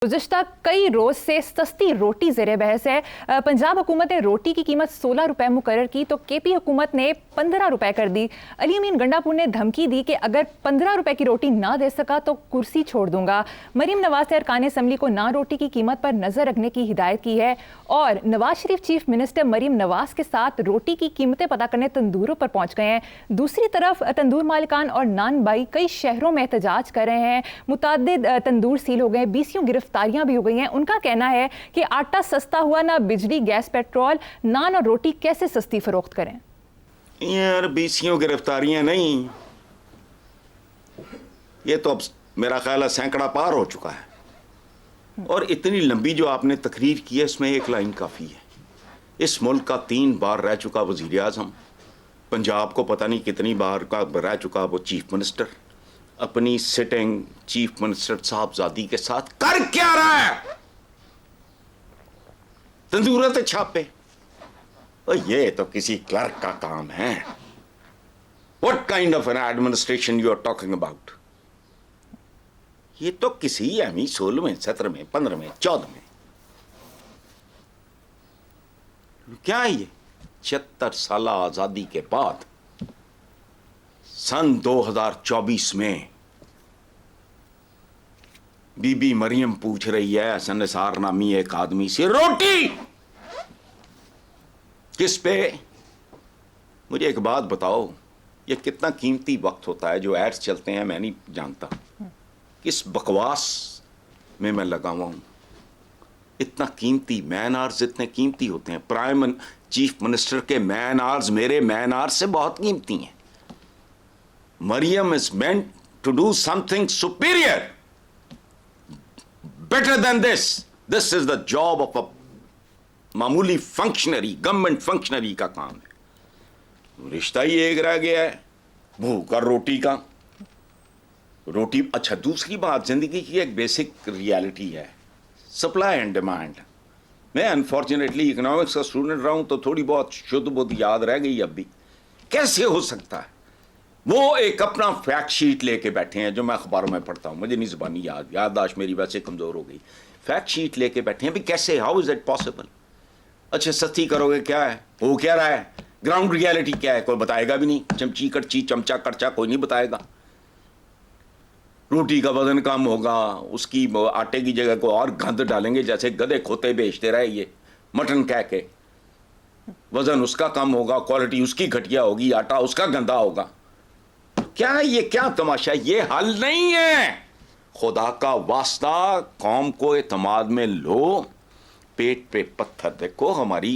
गुज़िश्ता कई रोज से सस्ती रोटी ज़ेरे बहस है। पंजाब हुकूमत ने रोटी की कीमत 16 रुपए मुकर्रर की तो केपी हुकूमत ने 15 रुपए कर दी। अली अमीन गंडापुर ने धमकी दी कि अगर 15 रुपए की रोटी ना दे सका तो कुर्सी छोड़ दूंगा। मरीम नवाज ने अरकान असम्बली को ना रोटी की कीमत पर नजर रखने की हिदायत की है और नवाज शरीफ चीफ मिनिस्टर मरीम नवाज के साथ रोटी की कीमतें पता करने तंदूरों पर पहुंच गए हैं। दूसरी तरफ तंदूर मालिकान और नान बाई कई शहरों में एहतजाज कर रहे हैं। मुतादिद तंदूर सील हो गए, 20 गिरफ्तारियां भी हो गई हैं। उनका कहना है कि आटा सस्ता हुआ ना बिजली गैस पेट्रोल, नान और रोटी कैसे सस्ती फरोख्त करें। यार 20 गिरफ्तारियां नहीं, ये तो अब मेरा ख्याल है सैकड़ा पार हो चुका है। और इतनी लंबी जो आपने तकरीर की है इसमें एक लाइन काफ़ी है। इस मुल्क का 3 बार रह चुका वज़ीर आज़म, पंजाब को पता नहीं कितनी बार का रह चुका वो चीफ मिनिस्टर, अपनी सिटिंग चीफ मिनिस्टर साहबजादी के साथ कर क्या रहा है? तंदूरत छापे। और ये तो किसी क्लर्क का काम है। What kind of an administration you are talking about? ये तो किसी एमी 16वें 17वें 15वें 14वें क्या है ये 76 साल आजादी के बाद सन 2024 में बीबी मरियम पूछ रही है हसन निसार नामी एक आदमी से रोटी किस पे? मुझे एक बात बताओ, ये कितना कीमती वक्त होता है जो एड्स चलते हैं, मैं नहीं जानता किस बकवास में मैं लगा हुआ हूं। इतना कीमती मैन आवर्स इतने कीमती होते हैं। प्राइम चीफ मिनिस्टर के मैन आवर्स मेरे मैन आवर्स से बहुत कीमती हैं। Maryam is meant to do something superior, better than this. This is the job of a मामूली फंक्शनरी, गवर्नमेंट फंक्शनरी का काम है। रिश्ता ही एक रह गया है, भूख और रोटी का। रोटी अच्छा, दूसरी बात जिंदगी की एक बेसिक रियलिटी है, सप्लाई एंड डिमांड। मैं अनफॉर्चुनेटली इकोनॉमिक्स का स्टूडेंट रहा हूं तो थोड़ी बहुत शुद्ध बुद्ध याद रह गई। अब भी कैसे हो सकता है? वो एक अपना फैक्ट शीट लेके बैठे हैं जो मैं अखबारों में पढ़ता हूँ, मुझे नहीं ज़बानी याददाश्त मेरी वैसे कमज़ोर हो गई। फैक्ट शीट लेके बैठे हैं भी कैसे, हाउ इज़ इट पॉसिबल? अच्छा सस्ती करोगे, क्या है हो क्या रहा है? ग्राउंड रियलिटी क्या है? कोई बताएगा भी नहीं। चमची कड़ची चमचा कड़चा कोई नहीं बताएगा। रोटी का वजन कम होगा, उसकी आटे की जगह को और गंद डालेंगे, जैसे गधे खोते बेचते रहे ये मटन कह के। वजन उसका कम होगा, क्वालिटी उसकी घटिया होगी, आटा उसका गंदा होगा। क्या है ये? क्या तमाशा? ये हल नहीं है। खुदा का वास्ता कौम को एतमाद में लो, पेट पे पत्थर। देखो हमारी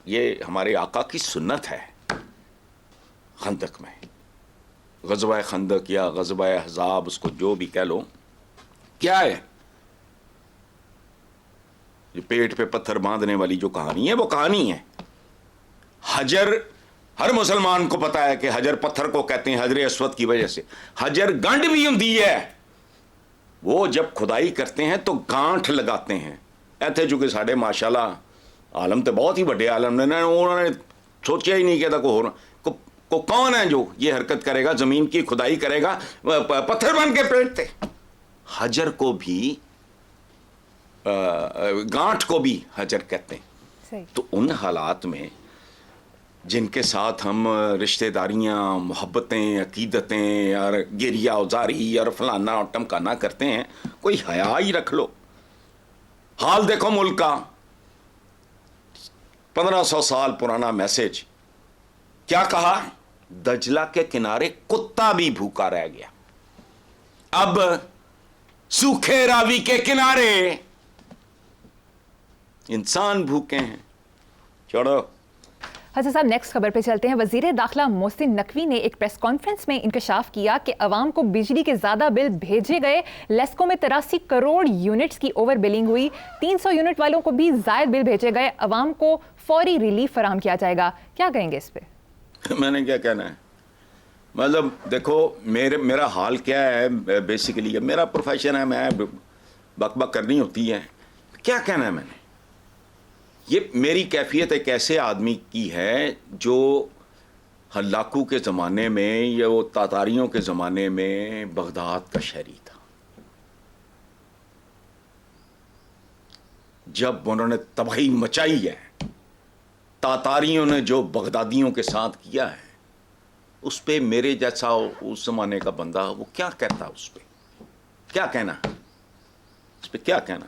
ये हमारे आका की सुन्नत है। खंदक में ग़ज़वा खंदक या ग़ज़वा अहज़ाब, उसको जो भी कह लो, क्या है ये पेट पे पत्थर बांधने वाली जो कहानी है वो कहानी है। हजर, हर मुसलमान को पता है कि हजर पत्थर को कहते हैं हजर अस्वद की वजह से। हजर गंढ भी होती है, वो जब खुदाई करते हैं तो गांठ लगाते हैं। ऐसे चूंकि साढ़े माशाल्लाह आलम तो बहुत ही बड़े आलम ने, उन्होंने सोचा ही नहीं कि को कौन है जो ये हरकत करेगा, जमीन की खुदाई करेगा पत्थर बन के पेट थे। हजर को भी गांठ को भी हजर कहते हैं। तो उन हालात में जिनके साथ हम रिश्तेदारियां, मोहब्बतें, अकीदतें और गिरिया उजारी और फलाना और टमकाना करते हैं, कोई हया ही रख लो। हाल देखो मुल्क का, 1500 साल पुराना मैसेज क्या कहा? दजला के किनारे कुत्ता भी भूखा रह गया। अब सूखे रावी के किनारे इंसान भूखे हैं। छोड़ो। हसन साहब, नेक्स्ट खबर पे चलते हैं। वज़ीर दाखिला मोहसिन नकवी ने एक प्रेस कॉन्फ्रेंस में इंकशाफ किया कि अवाम को बिजली के ज़्यादा बिल भेजे गए। लेस्को में 83 करोड़ यूनिट्स की ओवर बिलिंग हुई। 300 यूनिट वालों को भी ज़ायद बिल भेजे गए। अवाम को फौरी रिलीफ फराहम किया जाएगा। क्या कहेंगे इस पे? मैंने क्या कहना है, मतलब देखो मेरा हाल क्या है। बेसिकली मेरा प्रोफेशन है, मैं बक करनी होती है। क्या कहना है मैंने? ये मेरी कैफियत एक ऐसे आदमी की है जो हल्लाकू के ज़माने में या वो तातारियों के ज़माने में बगदाद का शहरी था। جب انہوں نے تباہی مچائی ہے، تاتاریوں نے جو بغدادیوں کے ساتھ کیا ہے، اس پہ میرے جیسا اس زمانے کا بندہ وہ کیا کہتا، اس پہ کیا کہنا، اس پہ کیا کہنا؟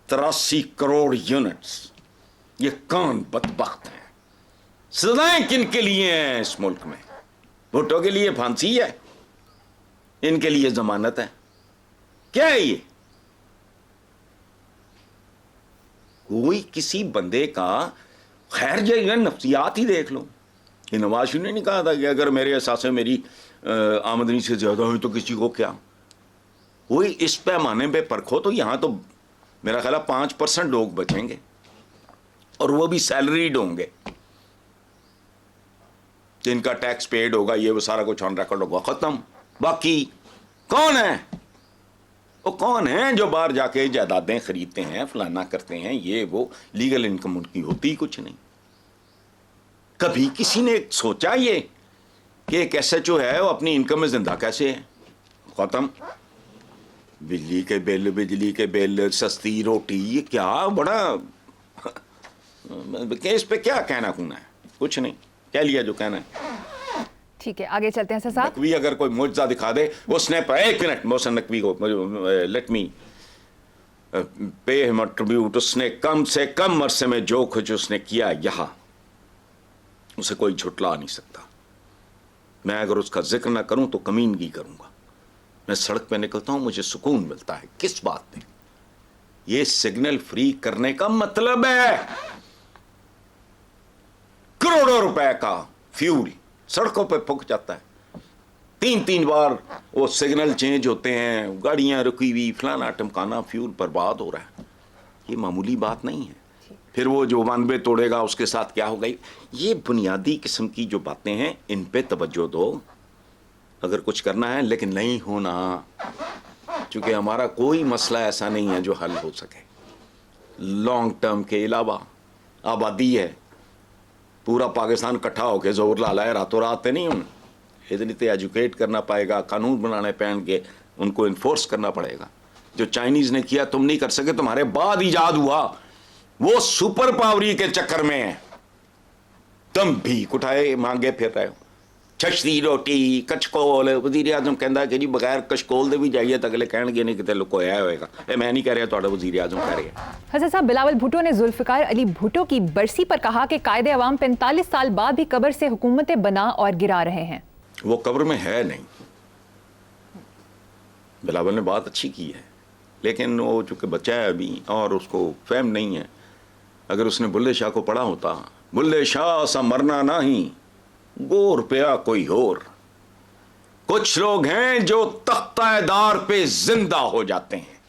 83 کروڑ یونٹس، یہ کون بدبخت ہیں؟ سزائیں کن کے لیے ہیں اس ملک میں؟ بھٹو کے لیے پھانسی ہے، ان کے لیے ضمانت ہے، کیا ہے یہ؟ کوئی کسی بندے کا خیر یہ نفسیات ہی دیکھ لو. یہ نواز شریف نے نہیں کہا تھا کہ اگر میرے احساس میں میری آمدنی سے زیادہ ہوئی تو کسی کو کیا؟ کوئی اس پیمانے پہ پرکھو تو یہاں تو میرا خیال ہے 5% لوگ بچیں گے، اور وہ بھی سیلریڈ ہوں گے، جن کا ٹیکس پیڈ ہوگا، یہ وہ سارا کچھ آن ریکارڈ ہوگا، ختم. باقی کون ہے؟ وہ کون ہیں جو باہر جا کے جائیدادیں خریدتے ہیں، فلانا کرتے ہیں، یہ وہ لیگل انکم ان کی ہوتی کچھ نہیں. کبھی کسی نے سوچا یہ کہ ایک ایس ایچ او ہے وہ اپنی انکم میں زندہ کیسے ہے؟ ختم. بجلی کے بل، سستی روٹی، یہ کیا بڑا اس پہ کیا کہنا کھونا ہے؟ کچھ نہیں، کہہ لیا جو کہنا ہے. ٹھیک ہے، آگے چلتے ہیں صاحب. نقوی اگر کوئی معجزہ دکھا دے، اس نے ایک منٹ محسن نقوی کو لیٹ می پے ہم ٹریبیوٹ، اس نے کم سے کم عرصے میں جو کچھ اس نے کیا یہاں، اسے کوئی جھٹلا نہیں سکتا. میں اگر اس کا ذکر نہ کروں تو کمینگی کروں گا. میں سڑک پہ نکلتا ہوں، مجھے سکون ملتا ہے. کس بات میں؟ یہ سگنل فری کرنے کا مطلب ہے کروڑوں روپے کا فیول سڑکوں پہ پھک جاتا ہے. 3 بار وہ سگنل چینج ہوتے ہیں، گاڑیاں رکی ہوئی، فلانا ٹمکانا، فیول برباد ہو رہا ہے. یہ معمولی بات نہیں ہے. پھر وہ جو 92 توڑے گا اس کے ساتھ کیا ہوگا؟ یہ بنیادی قسم کی جو باتیں ہیں ان پہ توجہ دو اگر کچھ کرنا ہے، لیکن نہیں ہونا، چونکہ ہمارا کوئی مسئلہ ایسا نہیں ہے جو حل ہو سکے. لانگ ٹرم کے علاوہ آبادی ہے، پورا پاکستان کٹھا ہو کے زور لالا ہے، راتوں رات پہ نہیں. اتنی تو ایجوکیٹ کرنا پائے گا، قانون بنانے پہن کے ان کو انفورس کرنا پڑے گا. جو چائنیز نے کیا تم نہیں کر سکے، تمہارے بعد ایجاد ہوا، وہ سپر پاوری کے چکر میں ہے. تم بھی اٹھائے مانگے پھر رہے ہو. چھچتی روٹی کچکول، وزیر اعظم کہندا کہ جی بغیر کچکول دے بھی جائیے تو اگلے کہن گے نہیں کتے لکویا ہوئے گا. میں نہیں کہہ رہا، تھوڑا وزیر اعظم کہہ رہے ہیں. حسن صاحب، بلاول بھٹو نے ذوالفقار علی بھٹو کی برسی پر کہا کہ قائد عوام 45 سال بعد بھی قبر سے حکومتیں بنا اور گرا رہے ہیں. وہ قبر میں ہے نہیں. بلاول نے بات اچھی کی ہے، لیکن وہ چونکہ بچہ ہے ابھی اور اس کو فہم نہیں ہے. اگر اس نے بلے شاہ کو پڑھا ہوتا، بلے شاہ سا مرنا نہیں، گور پیا کوئی اور. کچھ لوگ ہیں جو تختہ دار پہ زندہ ہو جاتے ہیں،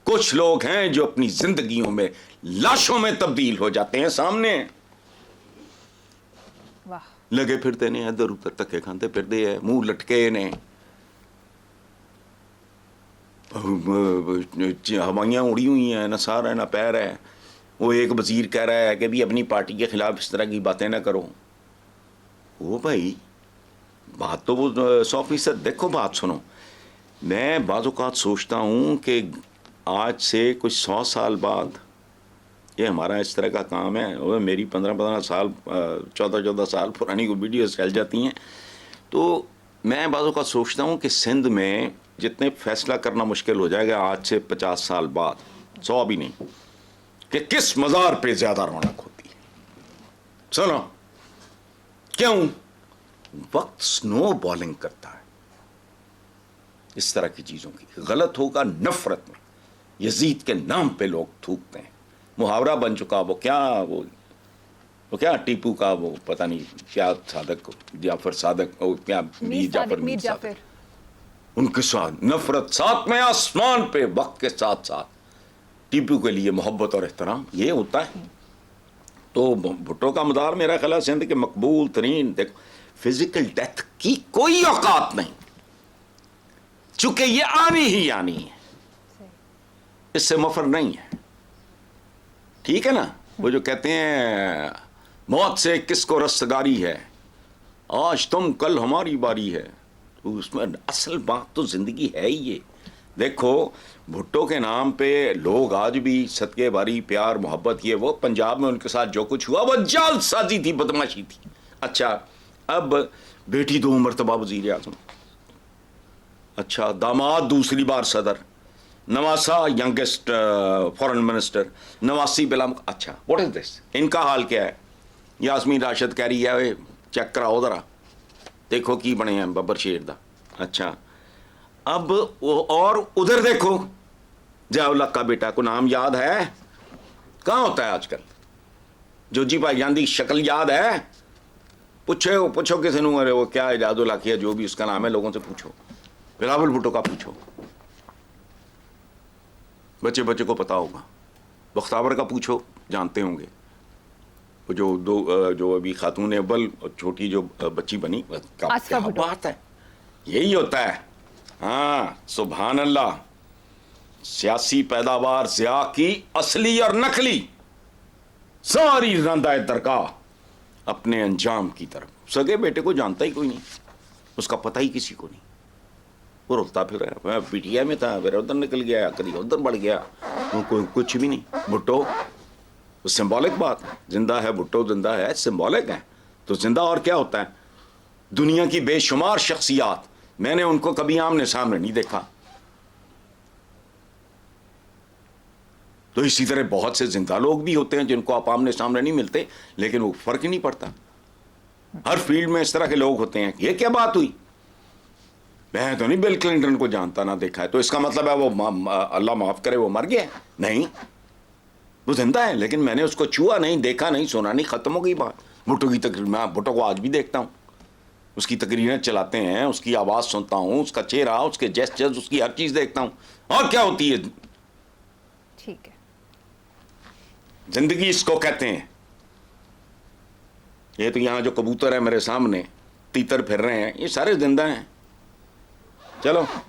کچھ لوگ ہیں جو اپنی زندگیوں میں لاشوں میں تبدیل ہو جاتے ہیں. سامنے لگے پھرتے نے، ادھر ادھر تکے کھانتے پھرتے ہیں، منہ لٹکے نے، ہوائیاں اڑی ہوئی ہیں، نہ سار ہے نہ پیر ہے. وہ ایک وزیر کہہ رہا ہے کہ بھی اپنی پارٹی کے خلاف اس طرح کی باتیں نہ کرو. وہ بھائی بات تو وہ 100%، دیکھو بات سنو. میں بعض اوقات سوچتا ہوں کہ آج سے کچھ 100 سال بعد یہ ہمارا اس طرح کا کام ہے. وہ میری 15 سال 14 سال پرانی کو ویڈیوز چل جاتی ہیں. تو میں بعض اوقات سوچتا ہوں کہ سندھ میں جتنے فیصلہ کرنا مشکل ہو جائے گا آج سے 50 سال بعد، 100 بھی نہیں، کہ کس مزار پہ زیادہ رونق ہوتی ہے. سنو کیوں؟ وقت سنو بالنگ کرتا ہے اس طرح کی چیزوں کی. غلط ہوگا نفرت میں، یزید کے نام پہ لوگ تھوکتے ہیں. محاورہ بن چکا وہ کیا ٹیپو کا وہ پتہ نہیں کیا صادق جعفر صادق، کیا میر جعفر، ان کے ساتھ نفرت 7ویں آسمان پہ وقت کے ساتھ ساتھ. ٹیپو کے لیے محبت اور احترام، یہ ہوتا ہے. تو بھٹو کا مدار میرا خیال ہے سندھ کے مقبول ترین. دیکھو فزیکل ڈیتھ کی کوئی اوقات نہیں، چونکہ یہ آنی ہی آنی ہے، اس سے مفر نہیں ہے. ٹھیک ہے نا؟ وہ جو کہتے ہیں موت سے کس کو رستگاری ہے، آج تم کل ہماری باری ہے. تو اس میں اصل بات تو زندگی ہے ہی یہ. देखो भुट्टो के नाम पे लोग आज भी सदके बारी प्यार मोहब्बत ये वो, पंजाब में उनके साथ जो कुछ हुआ वो जालसाजी थी, बदमाशी थी। अच्छा, अब बेटी 2 मरतबा वजीर आजम, अच्छा दामाद दूसरी बार सदर, नवासा यंगेस्ट फॉरेन मिनिस्टर, नवासी बिला, अच्छा व्हाट इज दिस, इनका हाल क्या है? यास्मीन राशिद कह रही है वे चेक कराओ जरा, देखो की बने हैं बब्बर शेर दा। अच्छा, अब और उधर देखो जयाउल हक का बेटा, को नाम याद है? कहाँ होता है आजकल? जोजी भाईजान की शक्ल याद है? पूछो किसी ने, अरे वो क्या इजाजुल हक है जो भी उसका नाम है, लोगों से पूछो, बिलावल भुट्टो का पूछो, बच्चे बच्चे को पता होगा। बख्तावर का पूछो, जानते होंगे। वो जो अभी खातून अव्वल छोटी जो बच्ची बनी, क्या बात है, यही होता है। हाँ सुभान अल्लाह, सियासी पैदावार ज़िया की असली और नकली सारी रंदा दरगाह अपने अंजाम की तरफ। सगे बेटे को जानता ही कोई नहीं, उसका पता ही किसी को नहीं, वो रोता फिर रहा, मैं पीटीआई में था, फिर उधर निकल गया, कभी उधर बढ़ गया, कोई कुछ भी नहीं। भुट्टो सिंबॉलिक बात है, जिंदा है भुट्टो, जिंदा है, सिंबॉलिक है तो जिंदा और क्या होता है? दुनिया की बेशुमार शख्सियात, मैंने उनको कभी आमने सामने नहीं देखा, तो इसी तरह बहुत से जिंदा लोग भी होते हैं जिनको आप आमने सामने नहीं मिलते, लेकिन वो फर्क ही नहीं पड़ता। हर फील्ड में इस तरह के लोग होते हैं। ये क्या बात हुई? मैं तो नहीं बिल क्लिंटन को जानता ना देखा है, तो इसका मतलब है वो अल्लाह माफ करे वो मर गया? नहीं, वो जिंदा है, लेकिन मैंने उसको छुआ नहीं, देखा नहीं, सुना नहीं, खत्म हो गई बात। भुट्टो की तकरीर, मैं भुट्टो को आज भी देखता हूँ, उसकी तकरीरें चलाते हैं, उसकी आवाज़ सुनता हूँ, उसका चेहरा, उसके जेस्चर्स, उसकी हर चीज़ देखता हूँ। और क्या होती है ठीक है, जिंदगी इसको कहते हैं। ये तो यहाँ जो कबूतर है मेरे सामने तीतर फिर रहे हैं, ये सारे जिंदा हैं। चलो